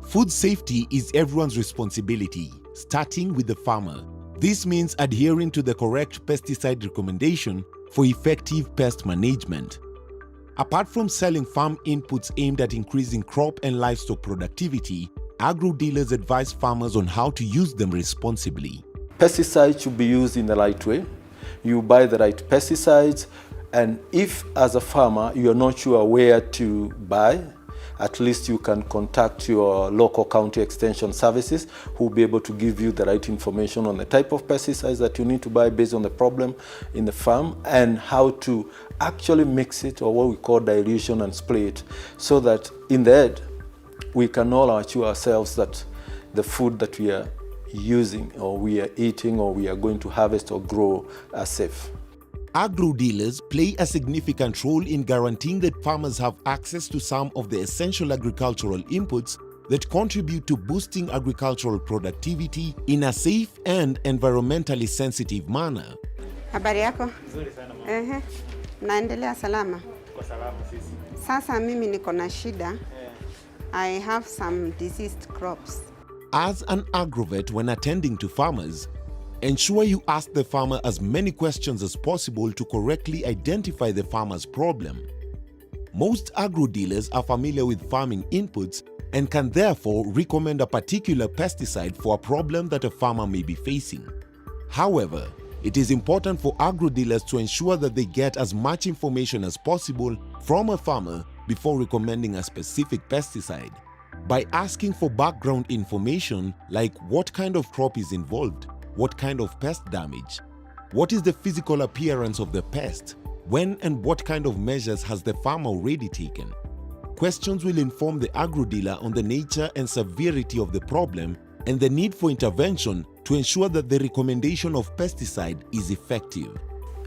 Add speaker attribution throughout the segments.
Speaker 1: Food safety is everyone's responsibility, starting with the farmer. This means adhering to the correct pesticide recommendation for effective pest management. Apart from selling farm inputs aimed at increasing crop and livestock productivity, agro dealers advise farmers on how to use them responsibly.
Speaker 2: Pesticides should be used in the right way. You buy the right pesticides, and if as a farmer you are not sure where to buy, at least you can contact your local county extension services who will be able to give you the right information on the type of pesticides that you need to buy based on the problem in the farm and how to actually mix it, or what we call dilution, and spray it, so that in the end we can all assure ourselves that the food that we are using or we are eating or we are going to harvest or grow are safe.
Speaker 1: Agro dealers play a significant role in guaranteeing that farmers have access to some of the essential agricultural inputs that contribute to boosting agricultural productivity in a safe and environmentally sensitive manner.
Speaker 3: Habari yako?
Speaker 4: Nzuri sana mama.
Speaker 3: Naendelea salama?
Speaker 4: Kwa salama sisi.
Speaker 3: Sasa mimi niko na shida. I have some diseased crops.
Speaker 1: As an agrovet, when attending to farmers, ensure you ask the farmer as many questions as possible to correctly identify the farmer's problem. Most agro dealers are familiar with farming inputs and can therefore recommend a particular pesticide for a problem that a farmer may be facing. However, it is important for agro dealers to ensure that they get as much information as possible from a farmer before recommending a specific pesticide. By asking for background information like what kind of crop is involved, what kind of pest damage, what is the physical appearance of the pest, when and what kind of measures has the farmer already taken. Questions will inform the agro dealer on the nature and severity of the problem and the need for intervention to ensure that the recommendation of pesticide is effective.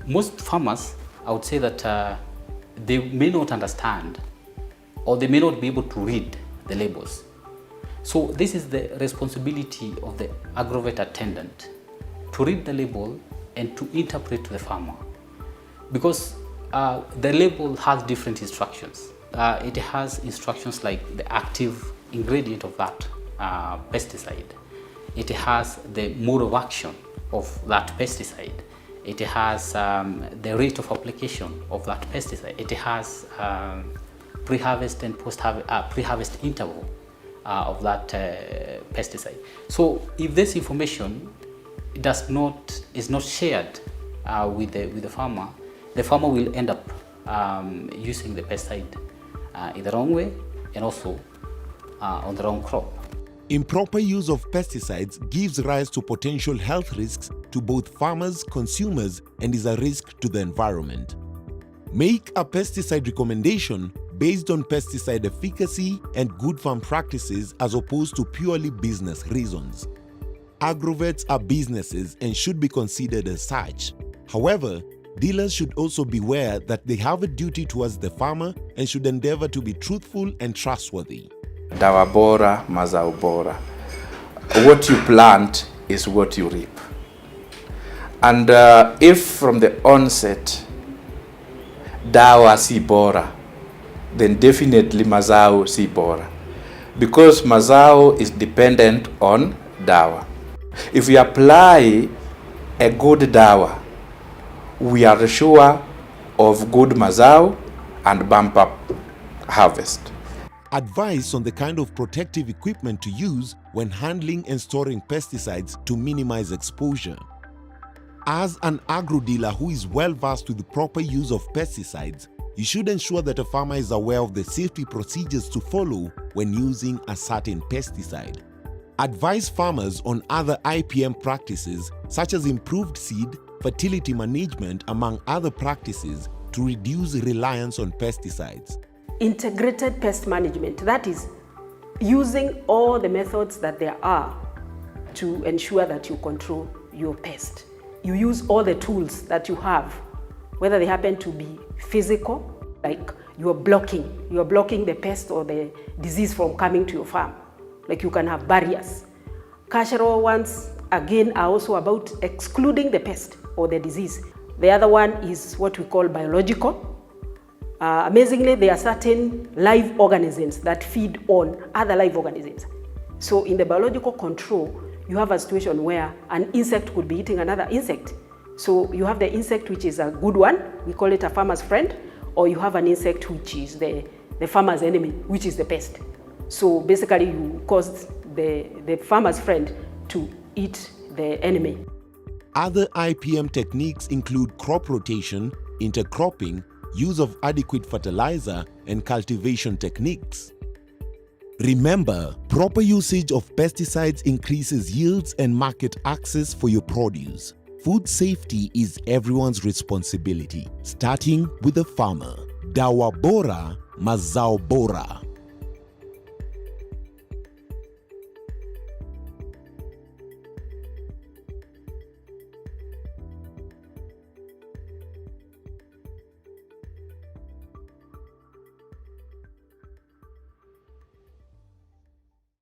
Speaker 5: Most farmers, I would say that they may not understand or they may not be able to read the labels. So this is the responsibility of the agrovet attendant to read the label and to interpret to the farmer, because the label has different instructions. It has instructions like the active ingredient of that pesticide. It has the mode of action of that pesticide. It has the rate of application of that pesticide. It has pre-harvest and pre-harvest interval of that pesticide. So if this information is not shared with the farmer will end up using the pesticide in the wrong way and also on the wrong crop.
Speaker 1: Improper use of pesticides gives rise to potential health risks to both farmers, consumers, and is a risk to the environment. Make a pesticide recommendation based on pesticide efficacy and good farm practices as opposed to purely business reasons. Agrovets are businesses and should be considered as such. However, dealers should also beware that they have a duty towards the farmer and should endeavor to be truthful and trustworthy.
Speaker 6: Dawa bora, mazao bora. What you plant is what you reap. And if from the onset dawa si bora, then definitely mazao si bora, because mazao is dependent on dawa. If we apply a good dawa, we are sure of good mazao and bumper harvest.
Speaker 1: Advice on the kind of protective equipment to use when handling and storing pesticides to minimize exposure. As an agro dealer who is well versed with the proper use of pesticides, you should ensure that a farmer is aware of the safety procedures to follow when using a certain pesticide. Advise farmers on other IPM practices such as improved seed, fertility management, among other practices, to reduce reliance on pesticides.
Speaker 7: Integrated pest management, that is, using all the methods that there are to ensure that you control your pest. You use all the tools that you have, whether they happen to be physical, like you are blocking the pest or the disease from coming to your farm. Like you can have barriers. Cultural ones, again, are also about excluding the pest or the disease. The other one is what we call biological. Amazingly, there are certain live organisms that feed on other live organisms. So in the biological control, you have a situation where an insect could be eating another insect. So you have the insect which is a good one, we call it a farmer's friend, or you have an insect which is the farmer's enemy, which is the pest. So basically you caused the farmer's friend to eat the enemy.
Speaker 1: Other IPM techniques include crop rotation, intercropping, use of adequate fertilizer, and cultivation techniques. Remember, proper usage of pesticides increases yields and market access for your produce. Food safety is everyone's responsibility, starting with the farmer. Dawa bora, mazao bora.